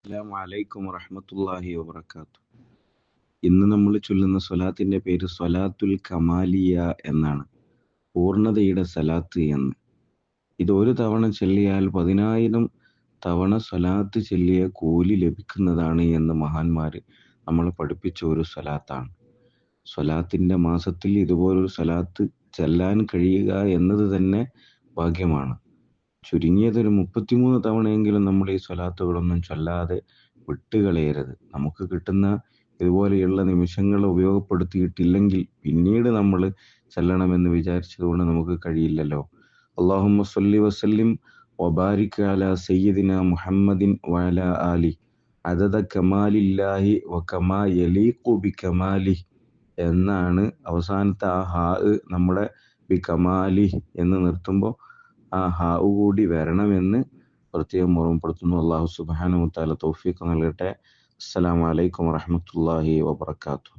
അസ്സലാമു അലൈക്കും വറഹ്മത്തുള്ളാഹി വബറകാതുഹു. ഇന്ന് നമ്മൾ ചൊല്ലുന്ന സ്വലാത്തിന്റെ പേര് സ്വലാത്തുൽ കമാലിയ എന്നാണ്. പൂർണ്ണതയുടെ സലാത്ത് എന്ന്. ഇത് ഒരു തവണ ചൊല്ലിയാൽ 10,000 തവണ സ്വലാത്ത് ചൊല്ലിയ കൂലി ലഭിക്കുന്നതാണ് എന്ന് മഹാന്മാര് നമ്മളെ പഠിപ്പിച്ച ഒരു സ്വലാത്താണ്. സ്വലാത്തിന്റെ മാസത്തിൽ ഇതുപോലൊരു സ്വലാത്ത് ചൊല്ലാൻ കഴിയുക എന്നത് തന്നെ ഭാഗ്യമാണ്. ചുരുങ്ങിയതൊരു 33 തവണയെങ്കിലും നമ്മൾ ഈ സ്വലാത്തുകളൊന്നും ചൊല്ലാതെ വിട്ടുകളയരുത്. നമുക്ക് കിട്ടുന്ന ഇതുപോലെയുള്ള നിമിഷങ്ങൾ ഉപയോഗപ്പെടുത്തിയിട്ടില്ലെങ്കിൽ പിന്നീട് നമ്മൾ ചൊല്ലണമെന്ന് വിചാരിച്ചതുകൊണ്ട് നമുക്ക് കഴിയില്ലല്ലോ. അല്ലാഹുമ്മ സ്വല്ലി വസല്ലിം വബാരിക് അലാ സയ്യിദിന മുഹമ്മദിൻ വഅലാ ആലി അദദ കമാലില്ലാഹി വകമാ യലീഖു ബികമാലി എന്നാണ് അവസാനത്തെ ആ ഹാ നമ്മുടെ ബികമാലി എന്ന് നിർത്തുമ്പോൾ ആ ഹാ കൂടി വരണമെന്ന് പ്രത്യേകം ഓർമ്മപ്പെടുത്തുന്നു. അല്ലാഹു സുബ്ഹാനഹു വ തആല തൗഫീഖ് നൽകട്ടെ. അസ്സലാമു അലൈക്കും വറഹ്മത്തുള്ളാഹി വബറകാതുഹു.